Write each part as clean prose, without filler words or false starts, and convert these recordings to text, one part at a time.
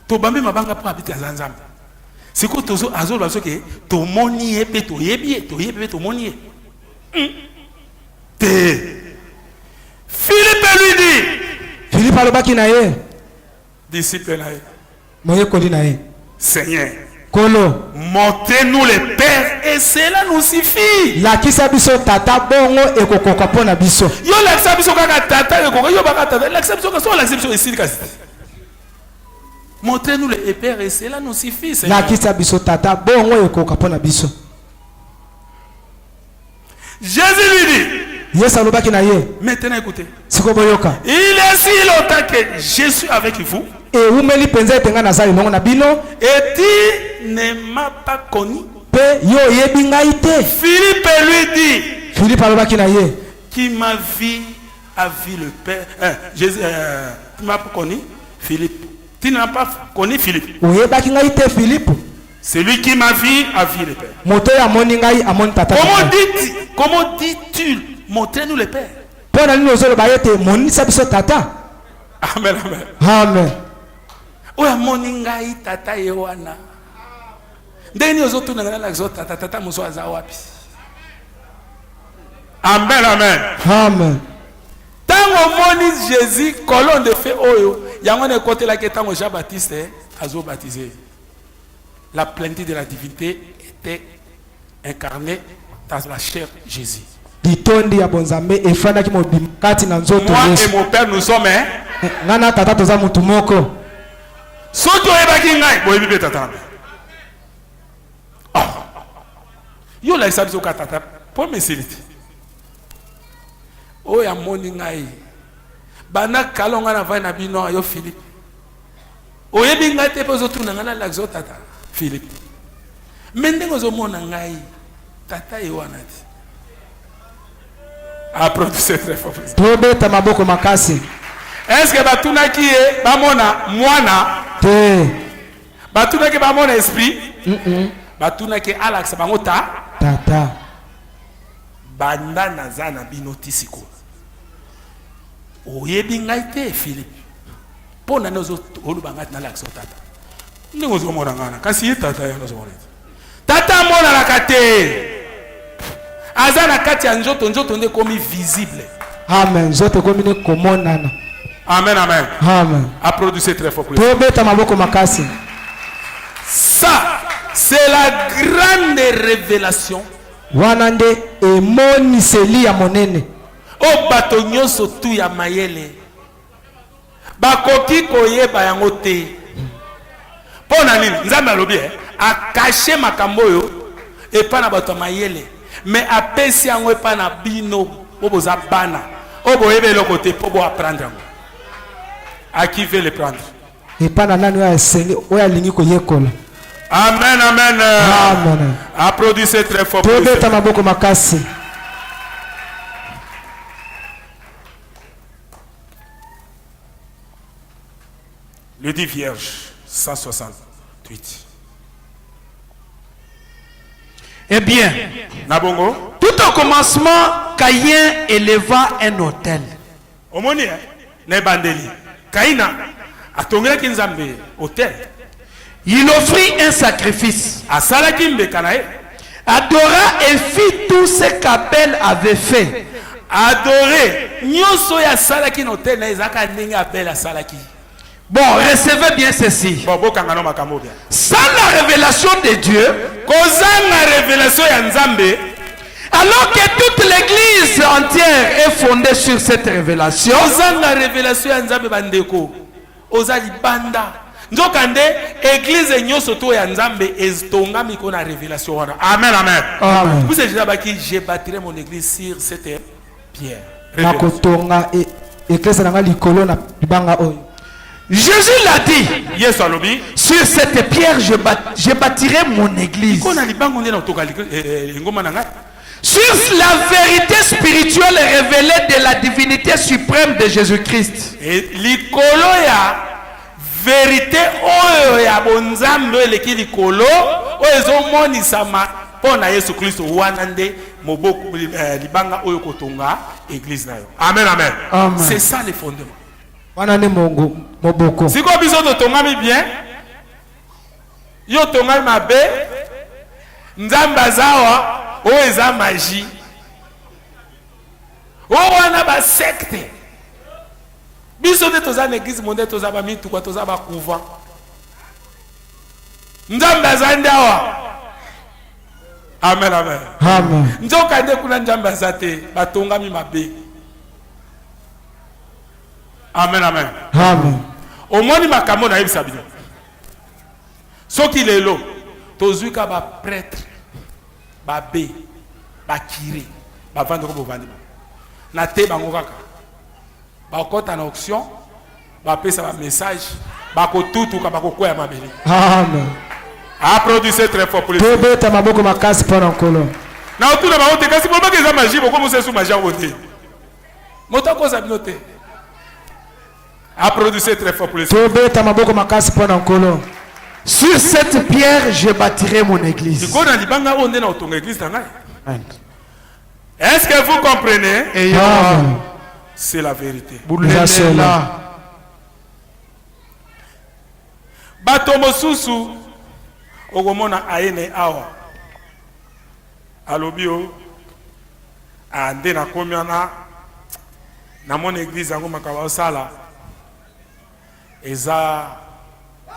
Tobambe mabanga pour habiter à Nzambe. C'est quoi tozo azol baso ke to moni e pe to yebi to moni e. Philippe lui dit. Philippe alobaki na ye. Disciple na ye. Moye koli na ye. Seigneur. Kolo. Montrez-nous les pères et cela nous suffit. La kisa biso tata bongo ekokoka pona biso. Yo la kisa biso kaka tata ekokoka yo baka tata. La kisa biso ka la kisa biso ici kasi. Montrez-nous les pères et cela nous suffit. La kisa biso tata bongo ekokoka pona biso. Jésus lui dit. Yes alobaki na ye. Maintenant écoutez. Siko boyoka. Il est si longtemps que je suis avec vous. Et umeli penza etenga na zali longo na bino. Et tu ne m'as pas connu. Pe yo yebi ngai te. Philippe lui dit. Philippe alobaki na ye. Qui m'a vu a vu le Père. Jésus, tu m'as pas connu Philippe. Tu n'as pas connu Philippe. Oyebaki ngai te Philippe. Celui qui m'a vu a vu le Père. Moto ya moni ngai amoni tata. Comment dis-tu montrez-nous le Père? Pona nini ozoloba ye te moni sabiso tata. Amen, amen. Amen. Oya moni ngai tata ye wana. Ndeni ozotuna ngana la exota tata muso aza wapi? Amen, amen. Amen. Tango moni Jésus colonne de feu oyo yango ne côté la que tango Jean-Baptiste azo baptisé. La plénitude de la divinité était incarnée dans la chair Jésus. Ditondi ya bonzambe efana ki mobimkati na nzoto Moi Yesu. et mon père nous sommes ngana tata toza mutu moko. Soto ebaki ngai boyebi pe tata. Yo la isabiso ka tata pour me siliti. O ya moni ngai. Bana kalonga na vai na bino yo Philippe. Oyebi ngai te pozo tuna ngana la tata Philippe. Mendengo zo mona ngai tata e wana ti. Applaudissez très fort. Tobeta maboko makasi. Est-ce que batuna ki e bamona mwana te batuna ki bamona esprit batuna ki alax bango tata banda nazana binotisiko oyebi ngai te Philippe pona nozo oluba ngati na alax tata ndingo zo mona ngana kasi ye tata ya nozo mona tata mona la kate azana kati ya njoto nde komi visible. Amen. Zote komine komonana. Amen, amen. Amen. Applaudissez très fort. Ça, c'est la grande révélation. Wanande emoni seli ya monene. O bato nyonso tu ya mayele. Bakoki koyeba yango te. Pona nini? Nzambe alobi a caché makambo yo epa na bato mayele. Mais apesi yango epa na bino oboza bana. Obo yebe le côté pour apprendre. À qui veut le prendre? Et pas na nani ya sengi oya lingi ko yekola. Amen, amen. Amen. Applaudissez très fort. Tobeta maboko makasi. Le dit vierge 168. Eh bien, Nabongo, tout au commencement, Caïn éleva un autel. Omoni, Nebandeli. Kaina, atongela kinzambe autel. Il offrit un sacrifice, Asala kimbe kanae. adora et fit tout ce qu'Abel avait fait. Adorer. Nyoso ya sala kin autel na ezaka ndenge Abel asala ki. Bon, recevez bien ceci. Bobo kangano makambo bien. Sans la révélation de Dieu, Kozanga révélation ya nzambe. alors que toute l'église entière est fondée sur cette révélation, Kozanga révélation ya nzambe bandeko. Ozali banda. Njokande église nyoso to ya nzambe eztongami ko na révélation wana. Amen, amen. Amen. Vous savez baki je bâtirai mon église sur cette pierre. Nakotonga église na likolo na bibanga oyo. Jésus l'a dit. Yes, alobi. Sur cette pierre, je bâtirai mon église. Sur la vérité spirituelle révélée de la divinité suprême de Jésus-Christ. Likolo ya vérité oyo ya bonzambe eleki likolo oyo ezomonisama pona Yesu Kristo wana nde moboko libanga oyo kotonga église na yo. Amen, amen. Amen. C'est ça le fondement. Wana ne mongo moboko. Siko biso to tongami bien. Yo tonga mabe. Nzamba zawa. O eza magie. O wana ba secte. Biso de toza l'église mondiale toza ba mitu kwa toza ba couvent. Nzamba zandawa. Amen amen. Amen. Nzoka nde kuna nzamba zate batonga mi mabe. Amen amen. Amen. Omoni makambo na yebisa bino. Soki lelo tozuika ba prêtre, ba be, ba kiri, ba vendre ko bovandi. Na te bango kaka. Ba kota na auction, ba pesa ba message, ba ko tutu ka ba ko koya mabeli. Amen. Applaudissez très fort pour les. Tobeta maboko makasi pona nkolo. Na otuna ba ote kasi boba keza magie boko mo sesu magie wote. Motako za binote. Applaudissez très fort pour les. Tobeta maboko makasi pona nkolo. Sur cette pierre, je bâtirai mon église. Est-ce que vous comprenez? Amen. C'est la vérité. Bato mosusu ogomona aene awa alobio ande na komiana na mon église yango makaba sala eza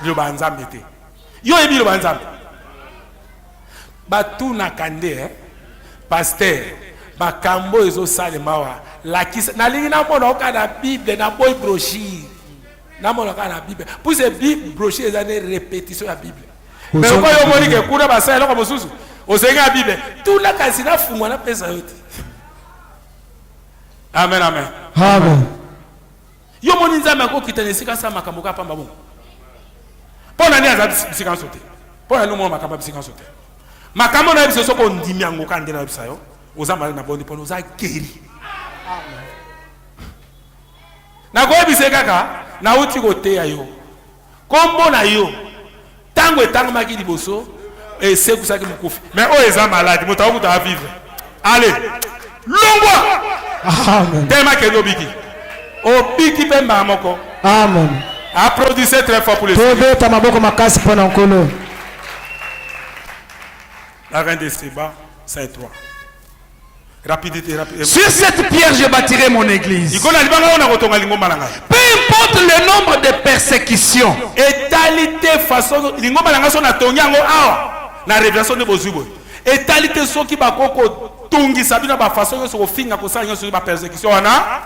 liloba nzambe te yo ebi liloba nzambe batuna kande pasteur bakambo ezosalema wa lakisa nalingi namona oka na bible na boy brochure namona oka na bible pour ce bible brochure eza ne répétition ya bible mais okoyo omoni ke kuna basala eloko mosusu osengi ya bible tuna kasi nafungwa na pesa yo te. Amen amen. Amen. Yo moni nzambe akokita na esika sa makambo ka pamba bongo pona ni aza bisika nsote pona no mo makambo bisika nsote makambo na biso soko ndimi yango ka ndena bisa yo ozamba na bondi pona oza geri. Na ko ebise kaka na uti ko te yo kombo na yo tango etango maki liboso et c'est pour ça que mukufi mais o eza malade moto akuta vivre allez longwa. Amen. Tellement que l'obiki. Obiki pemba moko. Amen. Applaudissez très fort pour les. Tobeta maboko makasi pona nkolo. La reine des Séba, c'est 3. Rapidité, rapidité. Sur cette pierre, je bâtirai mon église. Peu importe le nombre de persécutions. Étalité façon lingomba langa so na tonyango awa na révélation de bozubo. Étalité so ki bakoko tungi sabina ba façon so finga ko sanya so ba persécution wana.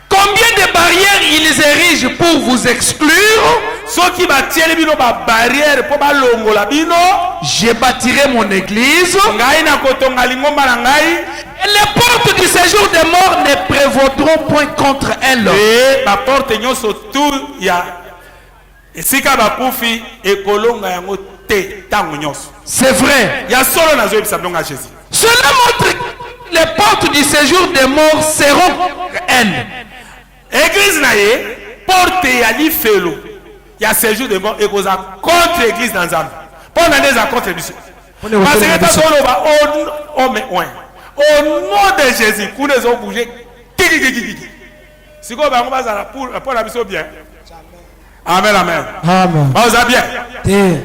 Combien de barrières ils érigent pour vous exclure? Ceux qui bâtirent bino ba barrière pour ba longola bino. Je bâtirai mon église. Ngai na kotonga lingomba na ngai. Et les portes du séjour des morts ne prévaudront point contre elle. Et la porte nyoso tout ya esika ba kufi ekolonga yango te tango nyoso. C'est vrai. Ya solo na zo ebisa blonga Jésus. Cela montre que les portes du séjour des morts seront contre elle. Église na ye porte ya lifelo ya séjour des morts ekoza contre église dans Nzambe. Pour na neza contre biso. Parce que ta solo ba on mais ouais. Au nom de Jésus, vous les ont bougé. Si vous avez pour la mission bien. Amen, amen. Amen. Vous avez bien.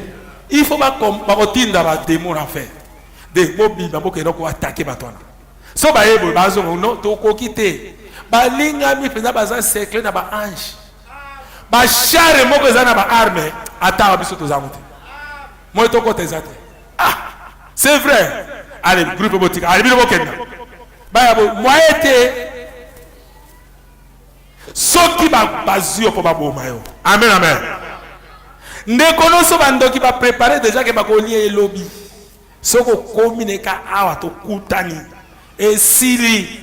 Il faut pas qu'on dans la démon en fait. Des mots bibliques qui vont attaquer Batona. So ba ebo bazo no to ko kite. Ba linga mi pena baza cercle na ba ange. Ba chare moko za na ba arme ata biso to zamote. Moi to ko tezate. Ah, c'est vrai. Allez, groupe boutique. Allez, bien au Kenya. Bah, moi été. Ce qui va baser pour ma mayo. Amen, amen. Ne connaissons pas qui va préparer déjà que ma collier lobby. Ce qu'on combine ka awa to kutani et sili.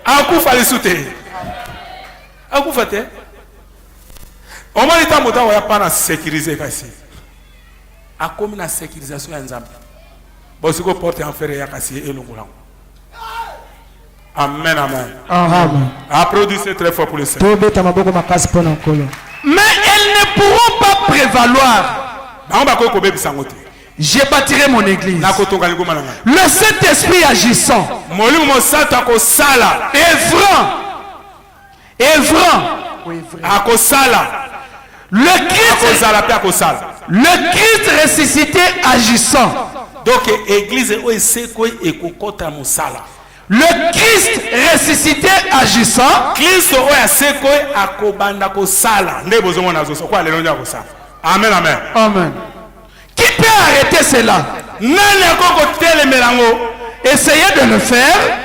Aku fallait soutenir. Aku fate. Au moins l'état moto on a pas na sécuriser kasi. A comme na sécurisation en Zambie. Bosiko porte en fer ya kasi et le moulant. Amen, amen. Amen. Applaudissez très fort pour le Seigneur. Tobeta maboko makasi pona nkolo. Mais elles ne pourront pas prévaloir. Je bâtirai mon église. Le Saint-Esprit agissant. Œuvrant. Le Le Christ ressuscité agissant. Donc église oyo eseko ekokota mosala. Le Christ ressuscité agissant. Kristo oyo aseko akobanda kosala nde bozomona azosa kwa lelo nya kosala. Amen, amen. Amen. Qui peut arrêter cela? Nani akoko telemela ngo? Essayez de le faire.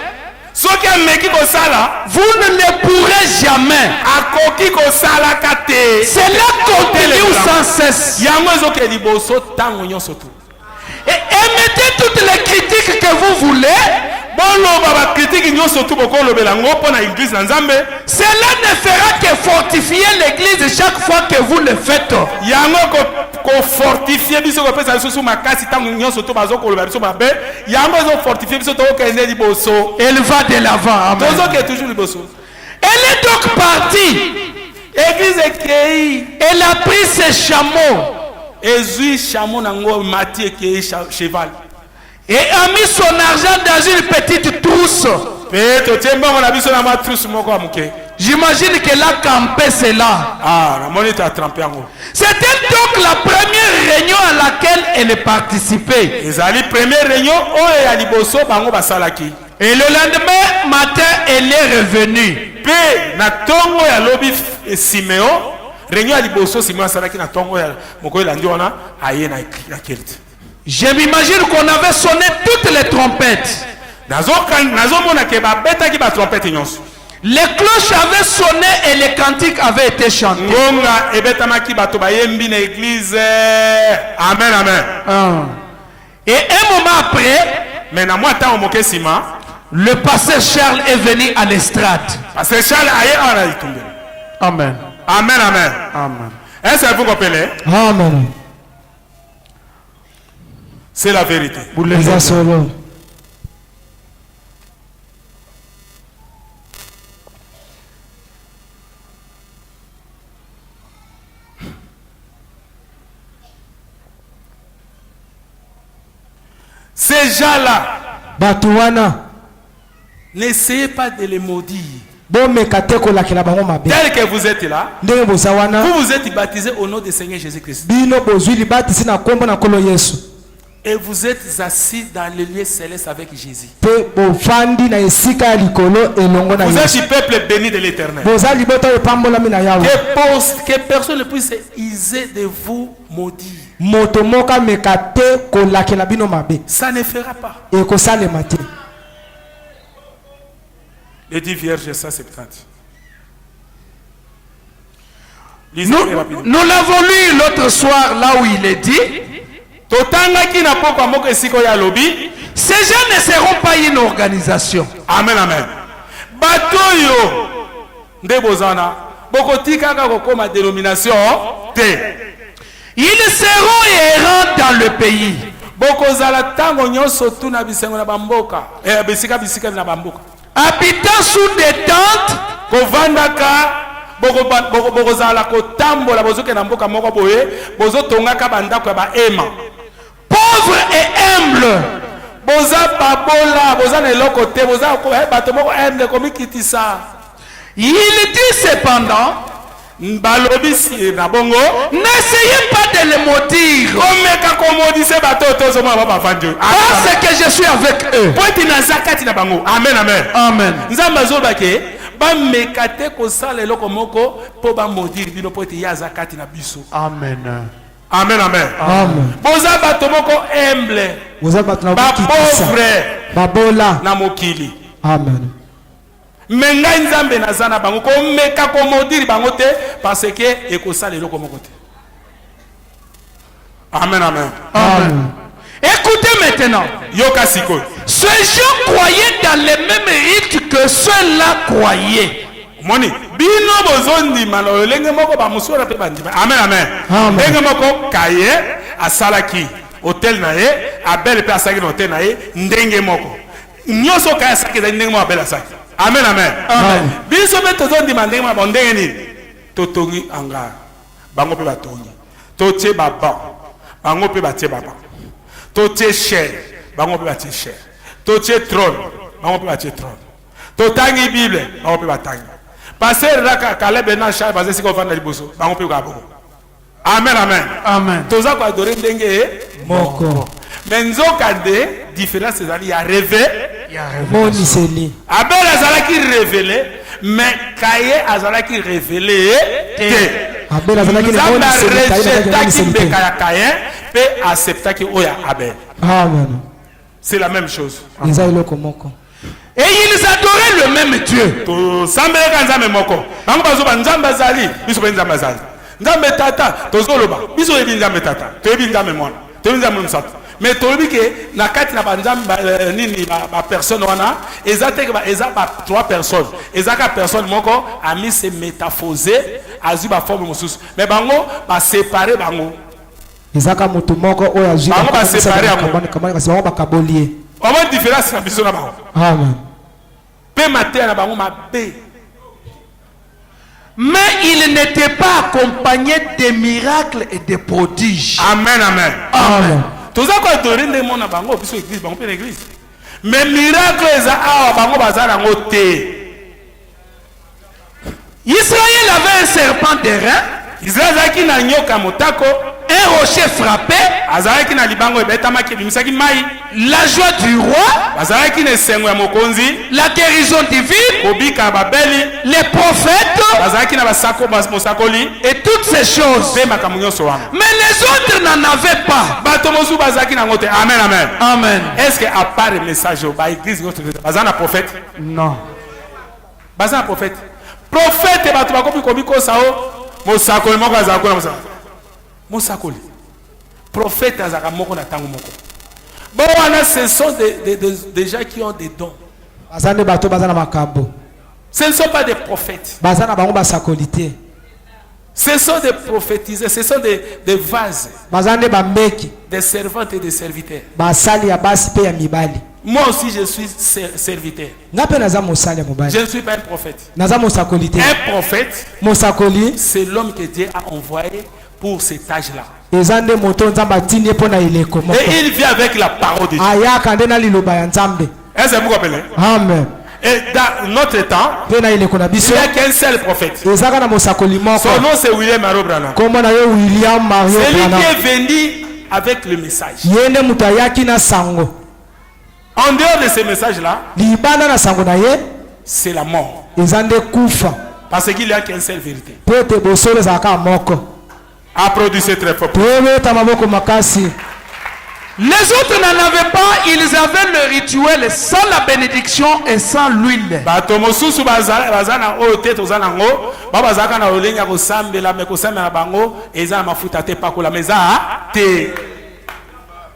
Soki ameki kosala, Vous ne le pourrez jamais. akoki kosala kate. Cela continue sans cesse. Yango ezoke liboso tango nyonso tu. Et émettez toutes les critiques que vous voulez. Boloba ba critique nyonso tu bokolobela ngo pona église na Nzambe. Cela ne fera que fortifier l'église chaque fois que vous le faites. Yango ko fortifier biso ko pesa biso makasi tango nyonso tu bazokoloba biso mabe. Yango zo fortifier biso to kende liboso. Elle va de l'avant. Amen. Tozoke toujours liboso. Elle est donc partie. Église ekei. Elle a pris ses chameaux Ezui chameau nango mati ekei cheval. et a mis son argent dans une petite trousse. J'imagine qu'elle a campé cela. C'était donc la première réunion à laquelle elle participait. Et le lendemain matin, elle est revenue. Je m'imagine qu'on avait sonné toutes les trompettes. Les cloches avaient sonné et les cantiques avaient été chantés. Amen, amen. Et un moment après, le pasteur Charles est venu à l'estrade. Amen. Amen, amen. Amen. Est-ce que vous comprenez? Amen. C'est la vérité. Ces gens-là, n'essayez pas de les maudire. Tel que vous êtes là, vous êtes baptisés au nom du Seigneur Jésus-Christ. Et vous êtes assis dans le lieu céleste avec Jésus. Vous êtes du peuple béni de l'Éternel. Que personne ne puisse user de vous maudire. Ça ne fera pas. Les 10 vierges 170. Nous l'avons lu l'autre soir là où il est dit. Ces gens ne seront pas une organisation. Amen, amen. Batoyo ndebozana bokotika kokoma dénomination te. Ils seront errants dans le pays. Bokozala tango nyonso tu na bisengo na bamboka. Bisika na bamboka. Habitant sous des tentes, kovandaka bokozala kotambola bozoke na mboka moko boye bozotongaka bandako ya baema. Pauvre et humble. Boza babola, boza na eloko te, boza bato moko humble komikitisa. Il dit cependant, n'essayez pas de le maudire. Parce que je suis avec eux. Amen, amen. Amen. Amen. Amen, amen. Boza bato moko humble. Ba pauvre. Babola. Na mokili. Amen. Menga nzambe nazana bango ko meka ko modiri bango te parce que ekosala eloko moko te. Amen, amen. Amen. Écoutez maintenant. Yoka siko. Ces gens croyaient dans les mêmes rites que ceux-là croyaient. Moni bino bozondi malo lenge moko ba musura pe bandima. Amen, amen. Lenge moko kaye asalaki hotel na ye abel pe asaki na hotel na ye ndenge moko. Nyoso kaya asaki ndenge moko abel asaki. Amen, amen. Amen. Biso be tozondi mandenge ma bondenge ni totongi anga bango pe batongi totie baba bango pe batie baba totie cher bango pe batie cher totie trône bango pe batie trône totangi bible bango pe batangi passer raka kalebe na sha baze siko vanda liboso bango pe ka bongo. Amen, amen. Amen. Toza ko adorer ndenge moko mais nzoka de différence ezali ya révélé. moniseli Abel azalaki révélé mais Kaye azalaki révélé te. Abel azalaki na Nzambe moniseli rejetaki mbeka ya Kaye pe acceptaki oya Abel. amen C'est la même chose. eza eloko moko Et ils adoraient le même Dieu. Tosambelaka Nzambe moko. Bango bazoba Nzambe azali, biso pe Nzambe azali. Nzambe tata, tozoloba, biso yebi Nzambe tata, toyebi Nzambe mwana, toyebi Nzambe msato. Mais tolobi ke na kati na banzambe nini ba personne wana, ezate ba eza ba trois personnes. Ezaka personne moko a mis se métamorphoser, azu ba forme mosusu. Mais bango ba séparer bango. ezaka moto moko oyo azwi Bango ba séparer bango. kasi bango bakabolie On voit différence na biso na bango. amen Pe matin na bango mabe. Mais ils n'étaient pas accompagnés de miracles et de prodiges. Amen, amen. amen Toza ko adorer nde mona bango biso église bango pe l'église. Mais miracle eza awa bango bazala ngo te. Israël avait un serpent d'airain, Israël azalaki na nyoka motako, un rocher frappé, azalaki na libango ebetamaki ebimisaki mai, la joie du roi, bazalaki na esengo ya mokonzi, la guérison divine, kobika ya babeli, les prophètes bazalaki na mosakoli, et toutes ces choses. pe makambo nyonso wana. Mais les autres n'en avaient pas. Bato mosusu bazalaki nango te. Amen, amen. Amen. Est-ce que à part le message ba église nyonso baza na prophète? Non. Baza na prophète. Prophète bato bakomi komikosa o mosakoli moko azala kuna mosakoli. Prophète azaka moko na tango moko. Bon wana ce sont des gens qui ont des dons. baza nde bato baza na makambo Ce ne sont pas des prophètes. baza na bango basakoli te Ce sont des prophétisés, ce sont des vases, baza nde bambeki des servantes et des serviteurs. basali ya basi mpe ya mibali Moi aussi, je suis serviteur. nga mpe naza mosali ya Je mobali ne suis pas un prophète. naza mosakoli te Un prophète, mosakoli c'est l'homme que Dieu a envoyé pour cet âge-là. eza nde moto nzambe atindi ye mpo na eleko moko Et il vient avec la parole de Dieu. ayaka nde na liloba ya nzambe Est-ce que vous comprenez? amen Et dans notre temps, mpe na eleko na il biso n'y a qu'un seul prophète. ezaka na mosakoli moko Son nom c'est William Maro Branham. nkombo na ye william mario C'est lui Branham. qui est venu avec le message. ye nde moto ayaki na sango En dehors de ce message-là, libanda na sango na ye c'est la mort. eza nde kufa Parce qu'il n'y a qu'une seule vérité. mpo ete bosolo ezalaka moko Applaudissez très fort. tobeta maboko makasi Les autres n'en avaient pas, ils avaient le rituel sans la bénédiction et sans l'huile. Bato mosusu baza na oyo te toza nango ba bazalaka na olengi ya kosambela me kosambela na bango eza na mafuta te pakola me eza te.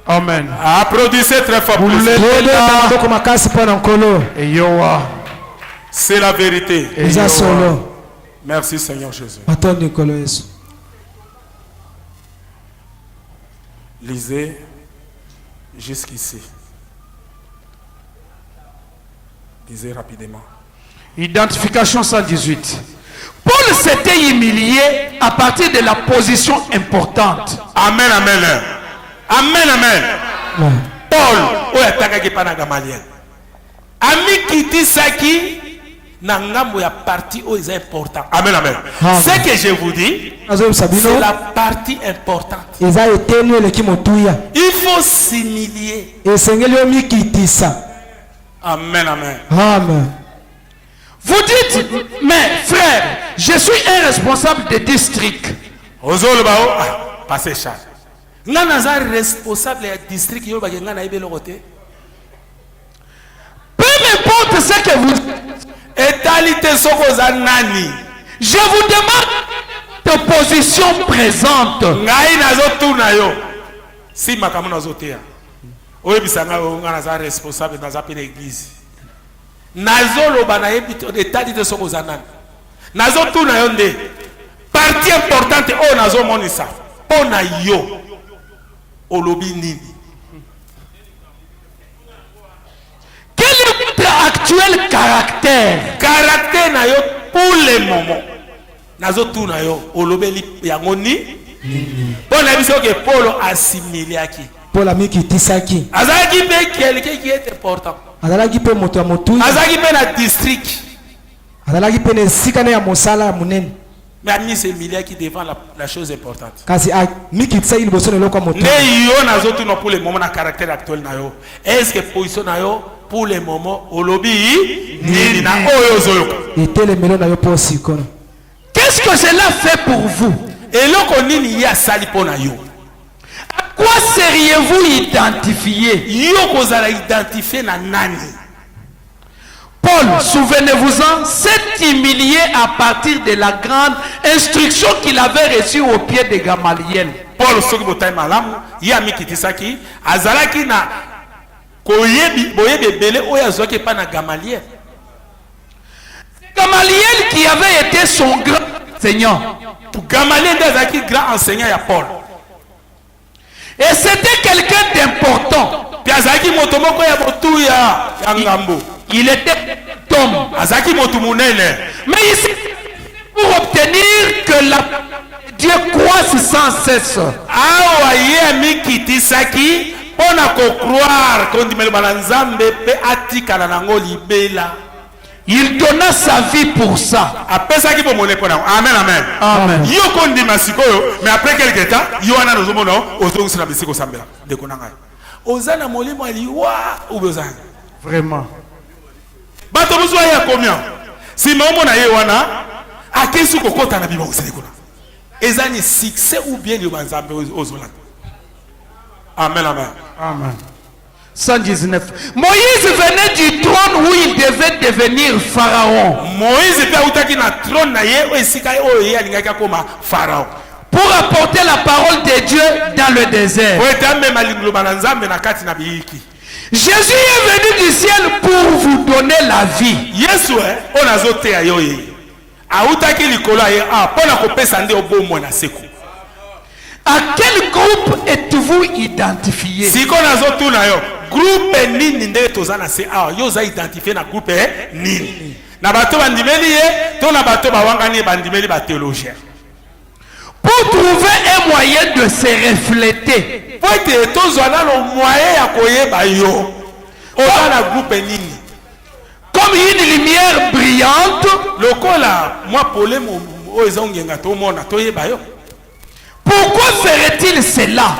Amen. Applaudissez très fort. tobeta maboko makasi mpo na nkolo C'est la vérité. eza solo Merci Seigneur Jésus. matondi nkolo yesu Lisez jusqu'ici. Lisez rapidement. Identification 118. Paul s'était humilié à partir de la position importante. Amen, amen. Amen, amen. Ouais. Paul, oyo atakaki pa na Gamaliel. Amikitisaki na ngambo ya partie oyo eza important. Amen, amen. Amen. Ce que je vous dis, nazoyebisa c'est bino la partie importante. eza eteni eleki motuya Il faut s'humilier. esengeli yo mikitisa Amen, amen. amen Vous dites, mais frère, je suis un responsable de district. Ozolo bao, passez Charles. Nga naza responsable ya district yo bake nga na yebe lokote. Peu m'importe ce que vous dites, Etalité soko za nani. je vous demande de position présente. Ngai nazo tuna yo. Si makamu nazo teya. Oyebisa nga naza responsable naza pe na église. Nazo loba na yebi etalité soko za nani. Nazo tuna yo nde. Partie importante o nazo monisa. Pona yo. Olobi nini. Quel est votre actuel caractère? Caractère na yo pour le moment. Nazo tuna yo olobeli yango ni. Pona biso ke Paulo assimiliaki. mpola mikitisaki Azaki pe quelqu'un qui est important. azalaki mpe moto ya motuya Azaki pe na district. azalaki mpe na esika ne ya mosala ya monene Mais ami, c'est Emilia qui défend la chose importante. kasi amikitisa ye liboso na eloko ya moto. Ne yo nazotuna pour le moment na caractère actuel na yo. Est-ce que position na yo pour le moment olobi nini na oyo zoyoka? etelemelo na yo mpo sikono. Qu'est-ce que cela fait pour vous? Eloko nini ya sali po na yo? À quoi seriez-vous identifié? Yo kozala identifié na nani? Paul, souvenez-vous-en, s'est humilié à partir de la grande instruction qu'il avait reçue au pied de Gamaliel. Paul soki botai malamu ya mikitisaki azalaki na koyebi boyebi bele oyo azwaki pa na Gamaliel. Gamaliel qui avait été son grand enseignant. Gamaliel nde azalaki grand enseignant ya Paul. Et c'était quelqu'un d'important. Puis azalaki moto moko ya botu ya ngambo. Il était homme. Azalaki moto munene. Mais ici, pour obtenir que la Dieu croisse sans cesse. Awa ye mikitisaki pona ko croire kondimelo bana nzambe pe atikala nango libela. Il donna sa vie pour ça. Apesaki po mone pona. Amen amen. Amen. Yo kondima sikoyo mais après quelque temps yo wana nozomono ozongisa bisiko sambela de konanga. Ozana molimo aliwa ubozana. Vraiment. Bato buzwa ya combien? Si maman na ye wana akesu kokota na biba osali kuna. Ezani succès ou bien le banzambe ozola. Amen amen. Amen. 119. Moïse venait du trône où il devait devenir pharaon. Moïse pe utaki na trône na ye o esika o ye alingaka koma pharaon. Pour apporter la parole de Dieu dans le désert. O etambe malinglo banzambe na kati na biyiki. Jésus est venu du ciel pour vous donner la vie. Yesu on azote ya yo ye. Autaki likolo ye pona kopesa nde obomo na seko. À quel groupe êtes-vous identifié? Si qu'on azotuna yo groupe nini nde tozana se yo za identifié na groupe nini. Na bato bandimeli ye to na bato bawangani bandimeli ba théologien. Pour trouver un moyen de se refléter. Pour être tozana le moyen ya koyeba yo. Ozana groupe nini. Comme une lumière brillante. Lokola moi polem o ezongenga to mona to yeba yo. Pourquoi ferait-il cela?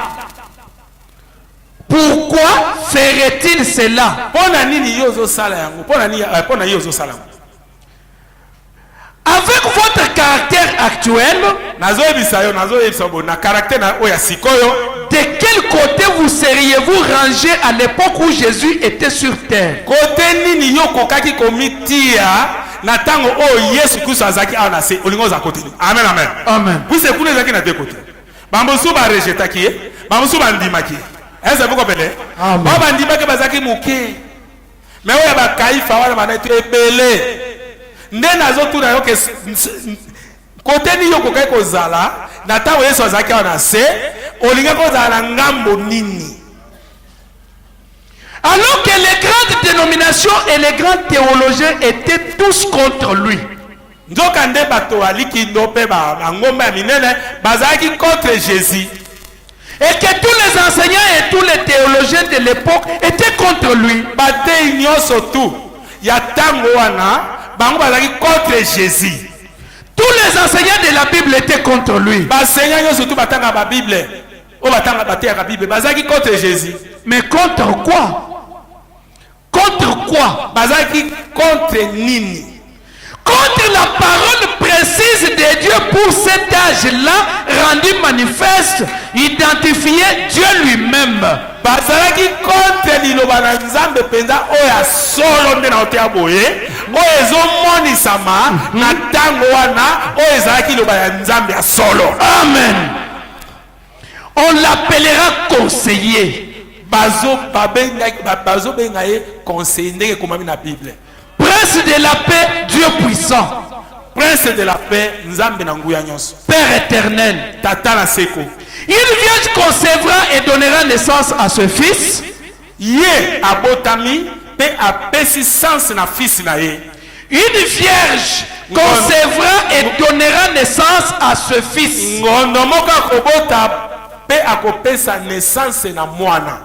Pourquoi ferait-il cela? Pona nini yozo sala yango? Pona yozo sala. Avec votre caractère actuel, de quel côté vous seriez-vous rangé à l'époque où Jésus était sur terre? Côté nini yo kokaki komitia na tango o Yesu Kristo azaki ana se olingo za côté. Amen amen. Amen. Puis c'est kuna zaki na deux côtés. Bambosu ba rejetaki, bambosu ba ndimaki. Est-ce que vous comprenez? Amen. Ba ndimaki bazaki muke. Mais oya ba kaifa wana bana tu ebele. Nde nazotura yo ke côté ni yo kokai kozala na tango Yesu azaki ana se olinga kozala ngambo nini. Alors que les grandes dénominations et les grands théologiens étaient tous contre lui. Nzokande bato aliki ndope ba ngomba ya minene bazaki contre Jésus. Et que tous les enseignants et tous les théologiens de l'époque étaient contre lui. Bate nyoso tu ya tango wana bango bazaki contre Jésus. Tous les enseignants de la Bible étaient contre lui. Basenya nyoso tu batanga ba Bible. O batanga batea ka Bible bazaki contre Jésus. Mais contre quoi? Contre quoi? Bazaki contre nini? Contre la parole précise de Dieu pour cet âge-là, rendu manifeste, identifié Dieu lui-même. Bazalaki contre liloba na Nzambe penza oya solo nde na otea boye oyo ezomonisama na tango wana oyo ezalaki liloba ya Nzambe ya solo. Amen. On l'appellera conseiller. Bazo benga ye conseiller ndenge komami na Bible. Prince de la paix, Dieu puissant. Prince de la paix, Nzambe na nguya nyonso. Père éternel. Tata na seko. Une vierge concevra et donnera naissance à ce fils. Ye abotami pe apesi sens na fils na ye. Une vierge concevra et donnera naissance à ce fils. Ngondo moka kobota pe akopesa naissance na mwana.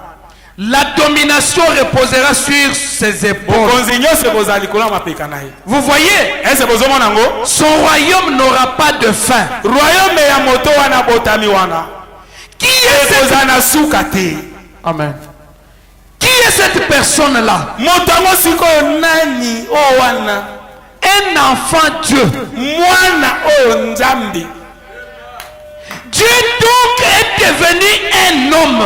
La domination reposera sur ses épaules. Vous voyez, son royaume n'aura pas de fin. Qui est Amen. Qui est cette personne-là? Un enfant Dieu. Dieu donc est devenu un homme.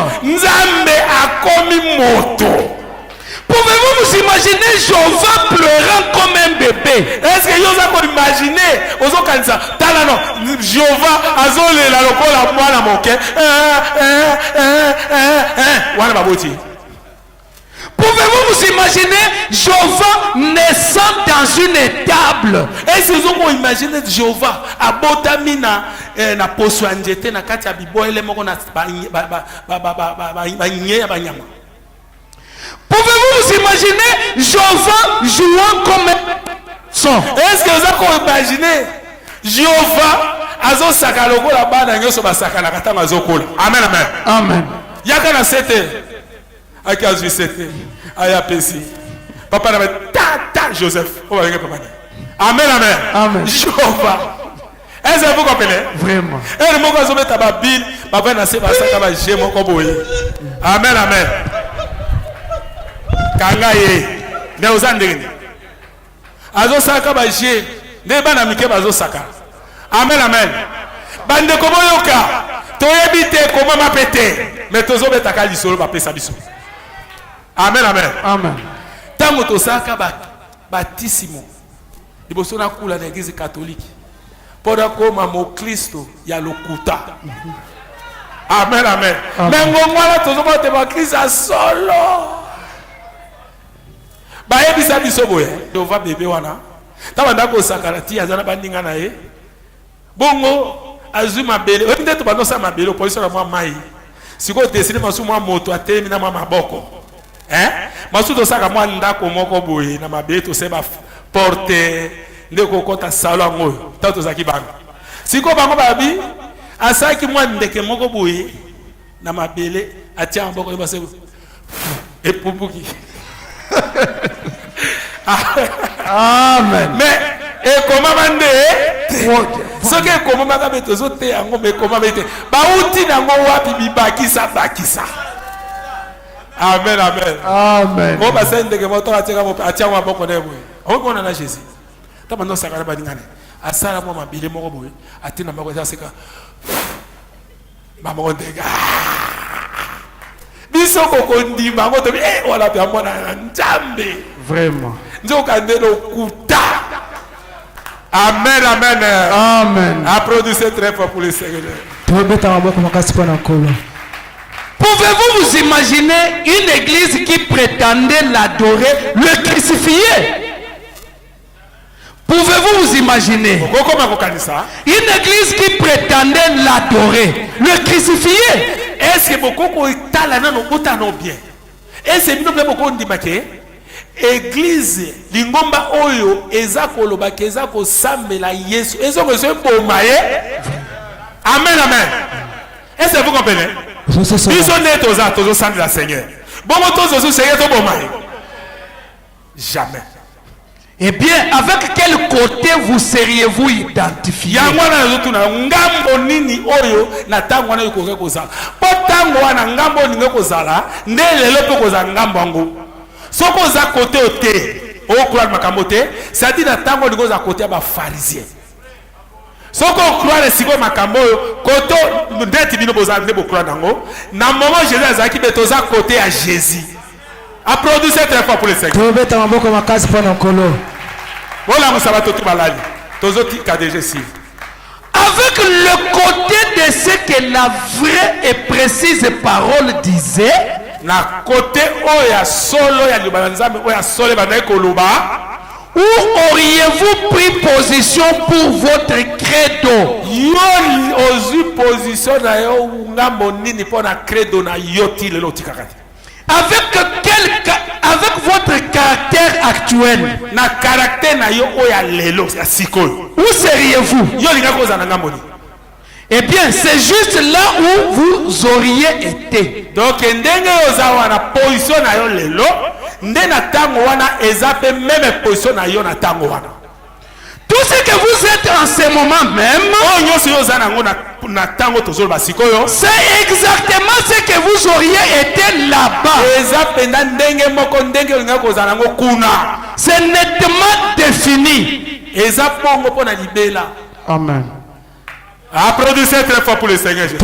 Pouvez-vous vous imaginer Jéhovah pleurant comme un bébé? Est-ce que vous avez imaginé Jéhovah azolela lokola mwana moke. Pouvez-vous vous imaginer Jéhovah naissant dans une étable? Est-ce que vous imaginez Jéhovah abotami na poso anjete na kati ya biboele moko na banyama? Pouvez-vous vous imaginer Jéhovah jouant comme un son? Est-ce que vous avez imaginé Jéhovah azosaka lokola bana nyoso basaka na katanga azokola? Amen, amen. Amen. Yaka na 7h. Aki azui 7h. Aya pesi. Papa na tata Joseph. On va papa. Amen, amen. Amen. Jéhovah. Est-ce que vous comprenez? Vraiment. Et le mot que vous mettez à Bible, papa na se basaka ba jemo koboye. Amen, amen. Kangaye. Ne ozandeni. Azo saka ba je. Ne bana mike bazo saka. Amen, amen. Bande koboyoka. Toyebite koma mapete. Mais tozo betaka lisolo ba pesa biso. Amen, amen. Amen. Tango tosaka batissimo. Liboso na kula na église catholique. Poda koma mo Kristo ya lokuta. Amen, amen. Mais ngongwala tozo ba te ba Kristo solo. Ba ebisa biso boye. Dova bébé wana. Tabanda ko sakarati azana bandinga na ye. Bongo azui mabele. Onde to banosa mabele police na mwa mai. Siko desine masu mwa moto atemi na mwa maboko. Masu to saka mwa ndako moko boye na mabele to seba porte ndeko kota salon ngoyo. Tato zaki banga. Siko bango babi asaki mwa ndeke moko boye na mabele atia maboko ba sebo. Epumbuki. Amen. Mais et comment mande? Ce que comment makabe tozote ango mais comment bete. Ba uti nango wapi bibakisa bakisa. Amen, amen. Amen. Mo ba sende ke moto atika mo atia mo boko na boye. O kona na Jésus. Ta bando sakana ba dingane. Asala mo mabile moko boye. Atina mako za seka. Ba mo ndega. Biso kokondi bango to wala pya mona njambe. Vraiment. Nzokandelo kuta. Amen, amen. Amen. Applaudissez très fort pour le Seigneur. Pouvez-vous vous imaginer une église qui prétendait l'adorer, le crucifier? Pouvez-vous vous imaginer une église qui prétendait l'adorer, le crucifier? Est-ce que beaucoup de gens bien? Est-ce que beaucoup de gens église lingomba oyo eza koloba keza ko sambela Yesu ezo ko se bomaye? Amen, amen. Est-ce que vous comprenez? Biso ne tozo sambela Seigneur. Bon tozo Seigneur to bomaye. Jamais. Eh bien, avec quel côté vous seriez-vous identifié? Yangwana zotuna ngambo nini oyo na tango na yokoke kozala. Po tango wana ngambo ninge kozala ndele lepo kozala ngambo ngo. Soko za côté oté o croire makambo te, ça dit na tango ningo za côté ba pharisien. Soko croire siko makambo koto ndeti bino bozala ndebo croire nango. Na moment Jésus azaki beto za côté à Jésus. Applaudissez très fort pour le Seigneur. Tobeta maboko makasi pana nkolo. Voilà mon sabato tu balali. Tozoti KDG si. Avec le côté de ce que la vraie et précise parole disait, na côté oya solo ya libanzambe oya solo banaye koloba, où auriez-vous pris position pour votre credo? Yo ozu position na yo ngambo nini pona credo na yoti lelo tikakati. Avec votre caractère actuel, na caractère na yo oya lelo ya sikoyo. où seriez-vous? Yo linga koza na ngambo ni. Eh bien, c'est juste là où vous auriez été. Donc ndenge oza wana position na yo lelo nde na tango wana eza pe même position na yo na tango wana. Tout ce que vous êtes en ce moment même, c'est exactement ce que vous auriez été là-bas. C'est nettement défini. Amen. Applaudissez très fort pour le Seigneur Jésus.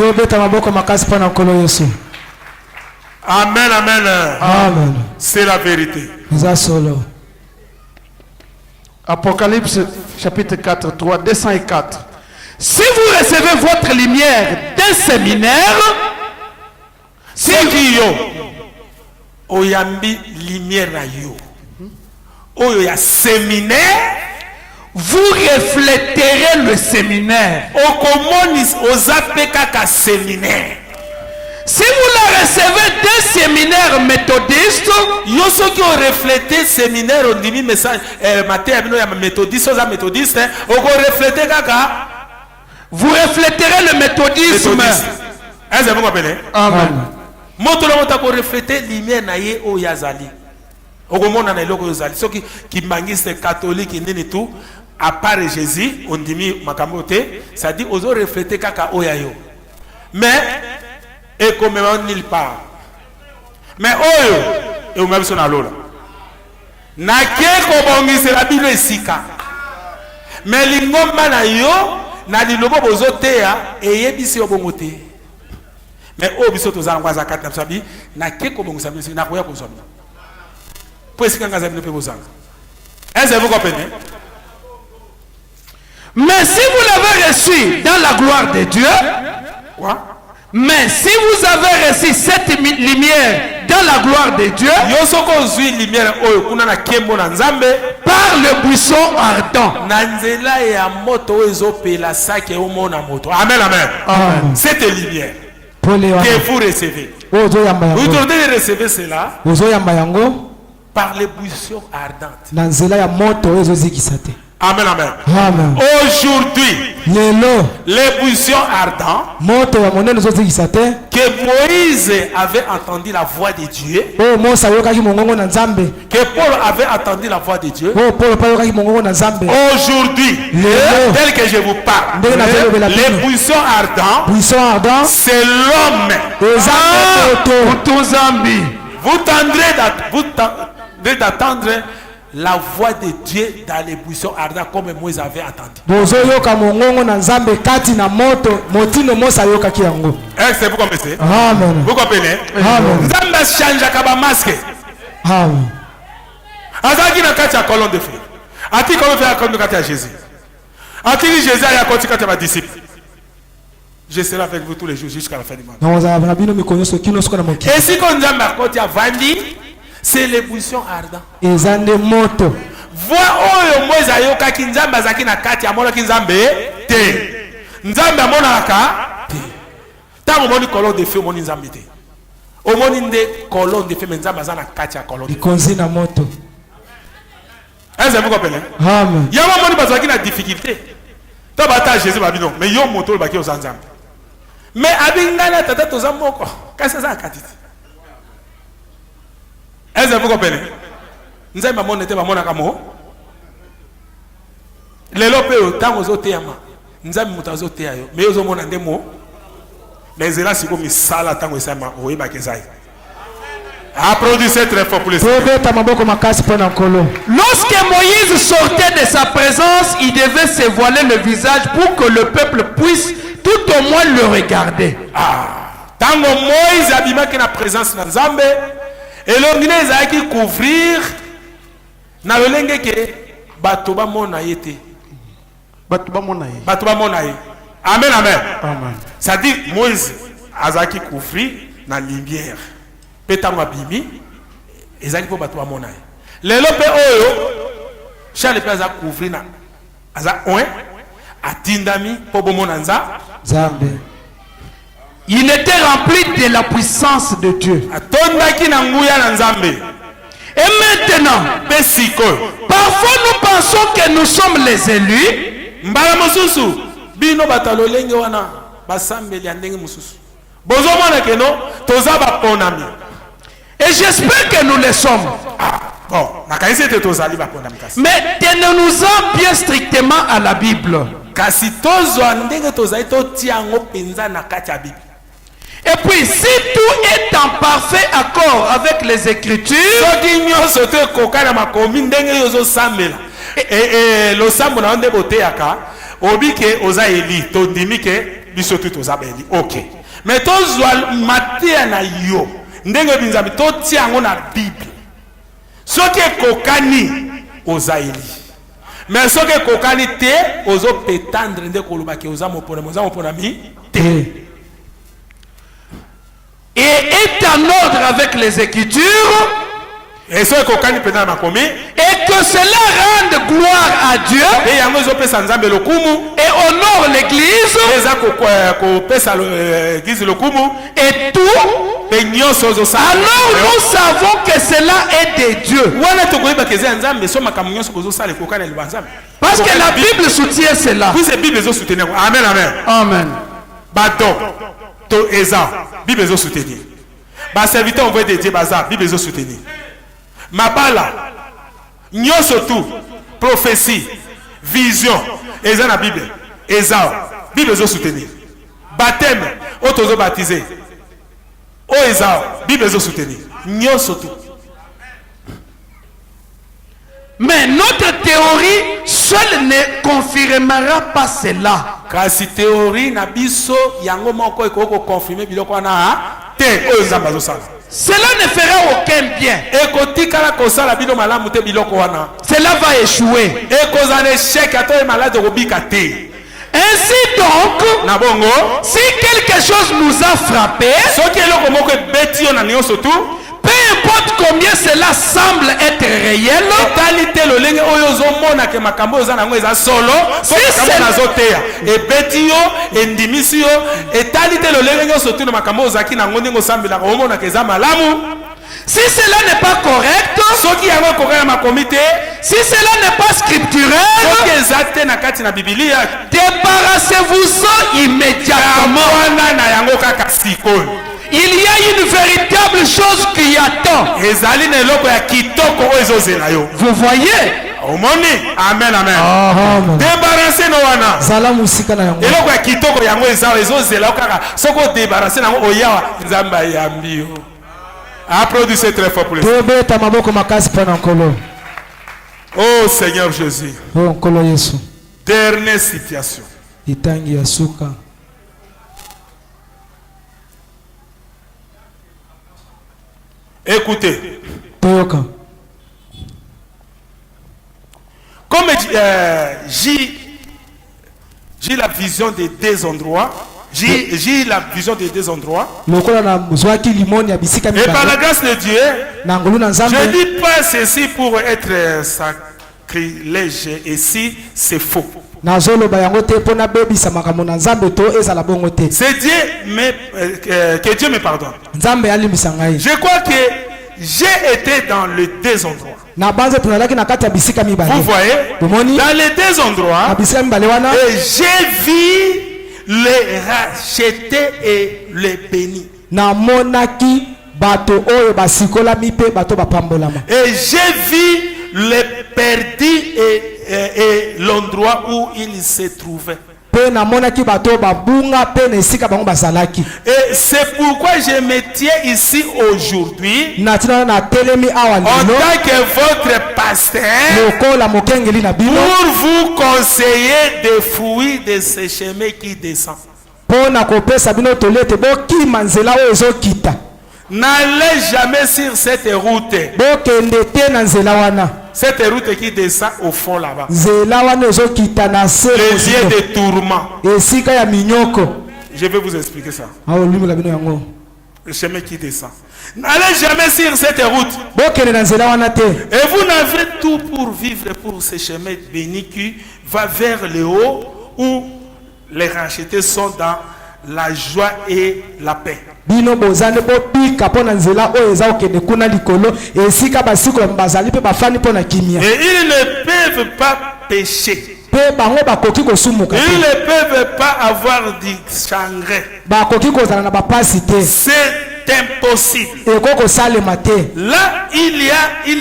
Amen, amen. Amen. C'est la vérité. Apocalypse chapitre 4, 3, 204. Si vous recevez votre lumière d'un séminaire, si yo oyambi lumière na yo, oyo ya séminaire, vous refléterez le séminaire. Okomonis ozapeka ka séminaire. Si vous la recevez d'un séminaire méthodiste, yo so qui ont reflété séminaire on dit message matin abino ya méthodiste oza méthodiste oko refléter kaka vous refléterez le méthodisme. Est-ce que vous comprenez? Amen. Moto la mota ko refléter lumière na ye o yazali. Oko mona na eloko yazali. So qui mangiste catholique nini tout à part Jésus on dit makambo te, ça dit ozo refléter kaka o yayo. Mais et comme nulle part. Mais oyo et vous même son alola. Na keko bongise la Bible esika. Mais lingomba na yo na lilobo bozotea eyebisi obongote. Mais o biso tozala ngwaza kati na sabi na keko bongisa biso na koya kozwa. Po esika ngaza bino pe bozanga. Est-ce que vous comprenez? Mais si vous l'avez reçu dans la gloire de Dieu, quoi? Mais si vous avez reçu cette lumière dans la gloire de Dieu, par le buisson ardent, amen, amen. Cette lumière que vous recevez, vous devez recevoir cela par le buisson ardent. Amen, amen. Amen. Aujourd'hui, les buissons ardents que Moïse avait entendu la voix de Dieu, que Paul avait entendu la voix de Dieu, aujourd'hui, tel que je vous parle, les buissons ardents, c'est l'homme. Vous tendrez d'attendre la voix de Dieu dans les buissons ardents comme Moïse avait entendu. Est-ce que vous comprenez? Amen. Vous comprenez? Nzambe change kaba masque. Amen. Azaki na kati ya colonne de feu. Ati comme faire comme kati ya Jésus. Ati Jésus a koti kati ya disciples. Je serai avec vous tous les jours jusqu'à la fin du monde. Et si quand Nzambe a koti ya vandi, c'est les buissons ardents. Vois oyo Moïse ayoka ki Nzambe azaki na kati ya mona ki Nzambe te. Nzambe amona ka te. Tango moni colonne de feu moni Nzambe te. O moni nde colonne de feu mais Nzambe azana kati ya colonne. Ikonzi na moto. Est-ce que vous comprenez? Amen. Yama moni bazaki na difficulté. To bata Jésus babi non, mais yo moto le baki ozanzambe. Mais abingana tata tozamoko. Kasa za katiti. Est-ce que vous comprenez? Nzambe amona te bamona kamo. Lelo pe otango zoteyama. Nzambe mutazo teya yo. Mais ozo mona ndemo. Mais là si ko misala tango esama oyeba kezai. Applaudissez très fort pour les Lorsque Moïse sortait de sa présence, il devait se voiler le visage pour que le peuple puisse tout au moins le regarder. Tango Moïse abimaki na présence na Nzambe, elongine ezaki couvrir na lolenge ke bato ba mona yete. Bato ba mona ye. Bato ba mona ye. Amen, amen. Amen. Ça dit Moïse azaki couvrir na lumière. Petango abimi ezaki po bato ba mona ye. Lelo pe oyo Charles pe aza couvrir na aza oin atindami po bomona Nzambe. Il était rempli de la puissance de Dieu. Atondaki na nguya na Nzambe. Et maintenant, parfois nous pensons que nous sommes les élus. Mbala mosusu bino batalolenge wana. basambeli ya ndenge mosusu. Bozomona ke no toza baponami. Et j'espère que nous le sommes. Bon, nakaisi ete tozali baponami kasi. Mais tenons-nous-en bien strictement à la Bible. Kasi tozwa ndenge tozali totia yango penza na kati ya Bible. Et puis, si tout est en parfait accord avec les Écritures, soki nyonso te kokana makomi ndenge yozo sambela lo sambo na onde boteyaka obike oza eli to ndimike biso tu toza beli. OK, mais tozwa matia na yo ndenge binzambi totia yango na Bible. Soki kokani oza eli, mais soki kokani te ozo petandre nde kolobaki oza mopona mi te. Et est en ordre avec les Écritures, et que cela rende gloire à Dieu et honore l'Église et tout, alors nous savons que cela est de Dieu. Parce que la Bible soutient cela. Amen, amen. Amen. To Eza, Bible ezo soutenir. Ba serviteur envoyé de Dieu bazar, Bible ezo soutenir. Mabala, nyoso tout, prophétie, vision, Eza na Bible, Eza, Bible ezo soutenir. Baptême, otozo baptisé. O Eza, Bible ezo soutenir. Nyoso tout. Mais notre théorie seule ne confirmera pas cela. Kasi théorie na biso yango moko eko confirmer biloko wana te o nzamba zo sala. Cela ne fera aucun bien. Ekotikala ko sala bino malamu te biloko wana. Cela va échouer. Ekozana échec ato malade robika te. Ainsi donc, Nabongo, si quelque chose nous a frappé, soki eloko moko betio na nyonso tu, peu importe combien cela semble être réel, si cela n'est pas correct, si cela n'est pas scripturel, débarrassez-vous-en immédiatement. Il y a une véritable chose qui attend. Vous voyez? Amen, amen. Débarrassez nous wana. Zala musika na yango. Eloko ya kitoko yango ezo zela kaka. Soko débarrasser nango oyawa nzamba yambio. Applaudissez très fort pour les. Tobeta maboko makasi pana nkolo. Oh Seigneur Jésus. Oh nkolo Yesu. Dernière situation. Itangi ya suka. Écoutez. Toyoka. Comme j'ai la vision des deux endroits, j'ai la vision des deux endroits. Et par la grâce de Dieu, je ne dis pas ceci pour être sacrilège et si c'est faux. C'est Dieu, mais que Dieu me pardonne. Je crois que j'ai été dans les deux endroits. Vous voyez, dans les deux endroits, j'ai vu les racheter et les bénis. Et j'ai vu les perdus et l'endroit où ils se trouvaient. Et c'est pourquoi je me tiens ici aujourd'hui en tant que votre pasteur pour vous conseiller des fruits de ce chemin qui descend. N'allez jamais sur cette route. Cette route qui descend au fond là-bas. Les lieux de tourment. Je vais vous expliquer ça. Le chemin qui descend. N'allez jamais sur cette route. Et vous n'avez tout pour vivre pour ce chemin béni qui va vers le haut où les rachetés sont dans la joie et la paix. Et ils ne peuvent pas pécher. pe bango bakoki kosumuka Ils ne peuvent pas avoir du chagrin. bakoki kozala na bapasi te C'est impossible. eko kosalema te Là, il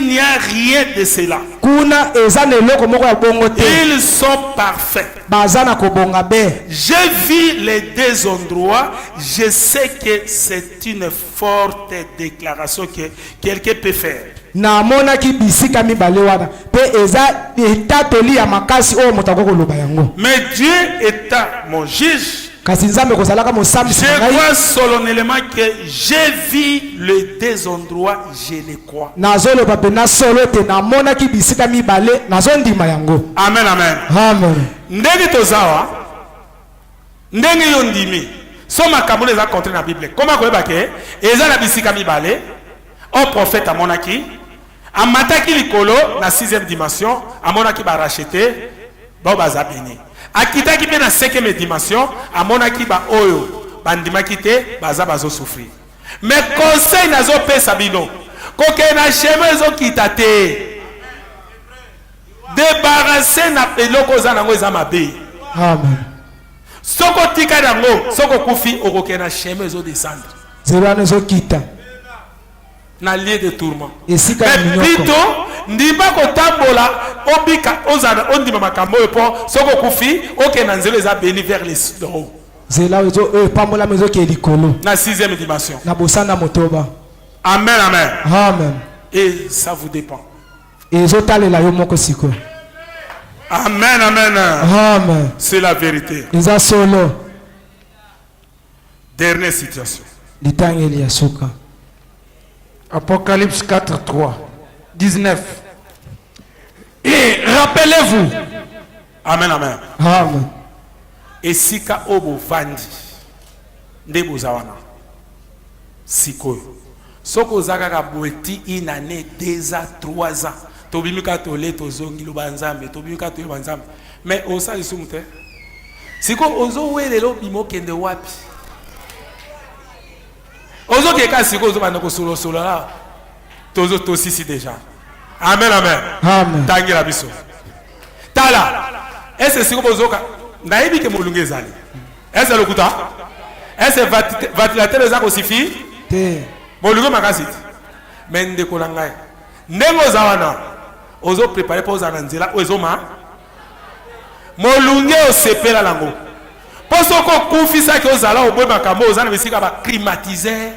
n'y a rien de cela. kuna eza na eloko moko ya bongo te Ils sont parfaits. baza na kobonga be J'ai vu les deux endroits. Je sais que c'est une forte déclaration que quelqu'un peut faire. namonaki bisika mibale wana pe eza etatoli ya makasi oyo moto akoki koloba yango Mais Dieu étant mon juge, kasi nzambe kozalaka mosambisi na je ngai crois solennellement que j'ai vu les deux endroits, je les crois. nazoloba pena solo te namonaki bisika mibale nazondima yango Amen, amen. amen Ndenge tozawa, ndenge yo ndimi, so makambo eza contre na Bible. Comment koyeba ke eza na bisika mibale, au prophète amonaki, amataki likolo na 6e dimension, amonaki ba racheter, ba baza béni. Akitaki pe na 5e dimension, amonaki ba oyo, bandimaki te, baza bazo souffrir. Mais conseil nazo pesa bino, koke na chemin ezo kita te. Débarrasser na eloko za nango eza mabe. amen Soko tika nango, soko kufi okoke na chemin ezo descendre. zelo wana ezokita Na lieu de tourment. esika ya Mais minyoko plutôt, ndimba kotambola, obika, ozana, ondima makambo epo, soko kufi, oke na nzelo eza béni vers les haut. zela oyo epambolama ezoki likolo Na 6e dimension. na bosanda motoba Amen, amen. amen Et ça vous dépend. ezotalela yo moko sikoyo Amen, amen. amen C'est la vérité. eza solo Dernière situation. litangeli ya suka Apocalypse 4, 3, 19. Et rappelez-vous, Amen, amen. amen Esika obo vandi. Nde bozawana. Sikoyo. Soko zaka boeti une année, 2 ans, 3 ans. Tobimika tole tozongi lo banzambe, tobimika to banzambe. Mais osa lisumute. Siko ozo welelo bimo kende wapi? Ozo keka siko ozo bana ko solo solo la. Tozo tosisi déjà. Amen, amen. amen Tangi la biso. Tala. Est-ce siko bozoka? Nayebi ke molunge ezali. Est-ce lokuta? Est-ce vatilateur ezako sifi? te Molunge makasi. Mende kolanga. Nengo zawana. Ozo préparer pour za nzela ozoma. Molunge osepela lango. Posoko kufisa ke ozala obwe makambo ozana bisika ba climatiser.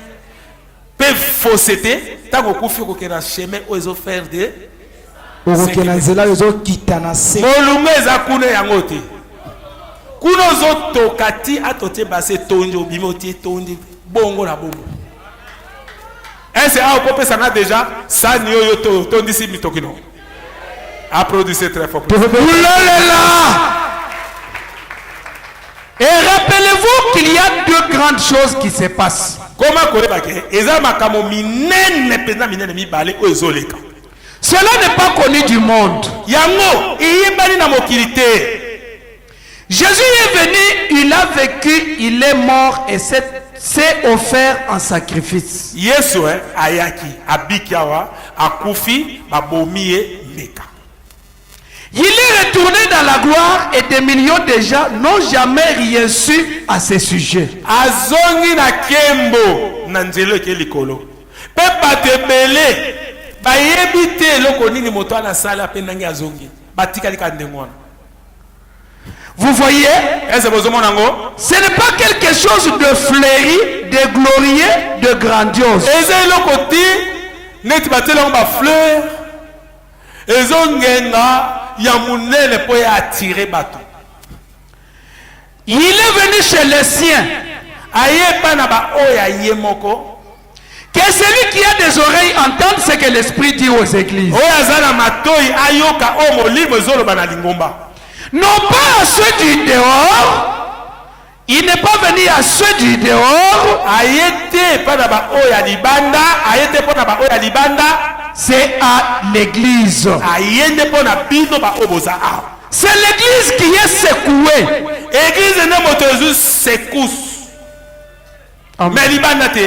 Pe fausseté, tango kufi ko kena chemin ozo faire de okoke na nzela oyo ezokita na se molunge eza kuna yango te. Kuna ozotoka ti atotie base tondi obimi otie tondi bongo na bongo. Est-ce a okopesa na déjà sani oyo tondisi mitokino. Applaudissez très fort. et rappelez-vous qu'il y a 2 grandes choses qui se passent. Comment koyeba ke eza makambo minene pena minene mibale oyo ezoleka. Cela n'est pas connu du monde. Yango eyebani na mokili te. Jésus est venu, il a vécu, il est mort et s'est offert en sacrifice. Yesu ayaki abiki awa akufi babomiye meka. Il est retourné dans la gloire et des millions de gens n'ont jamais rien su à ce sujet. Azongi na kembo na nzelo ke likolo. Pe batebele bayebi te eloko nini moto ana sala pe nangi azongi. Batikali ka ndengwana. Vous voyez, Est-ce que vous avez ce n'est pas quelque chose de fleuri, de glorieux, de grandiose. Eza eloko ti neti batela ba fleur. Ezongenga ya munene po ya attirer bato. Il est venu chez les siens. Ayeba na ba oya yemoko. Que celui qui a des oreilles entende ce que l'Esprit dit aux églises. Oya zana matoi ayoka o molimo ezoloba na lingomba. Non pas à ceux du dehors. Il n'est pas venu à ceux du dehors. Ayete pa na ba oya libanda, ayete po na ba oya libanda. C'est à l'église. Ayende po na bino ba oboza a. C'est l'église qui est secouée. Église ne moto secousse. Mais libanda te.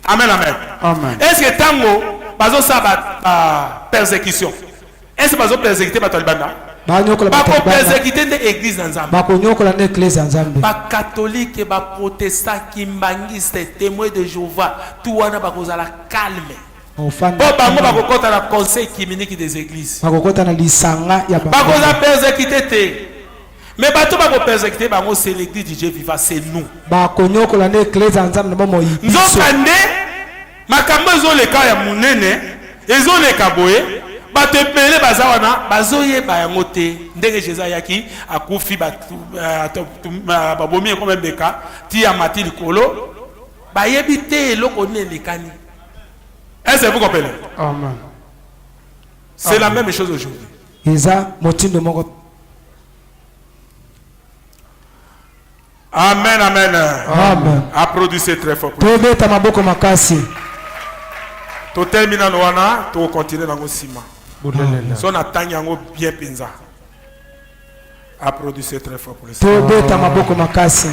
Amen, amen. Amen. Est-ce que tango bazo sa ba persécution? Est-ce que bazo persécuter ba libanda? banyokola bato ya bana bakopersécuté nde église na nzambe bakonyokola nde eklese ya nzambe bacatholique baprotestant kimbangiste témoin de Jéhovah tout wana bakozala calme ofanda po bango bakokota na conseil communique des églises bakokota na lisanga ya bakoza persécuté te mais bato bakopersécuté bango c'est l'église du Dieu vivant c'est nous bakonyokola nde eklese ya nzambe na bomoi biso nzoka nde makambo ezoleka ya monene ezoleka boye bato ebele baza wana bazoyeba yango te ndenge Jésus ayaki akufi babomi ekoma mbeka ti ya mati likolo bayebi te eloko nini elekani. Est-ce que vous comprenez? Amen. C'est la même chose aujourd'hui. Eza motindo moko. Amen, amen. Amen. Applaudissez très fort. Tobeta maboko makasi. To terminer wana, to continuer dans le ciment. Son attend yango bien penza. Applaudissez très fort pour le Seigneur. Tobeta maboko makasi.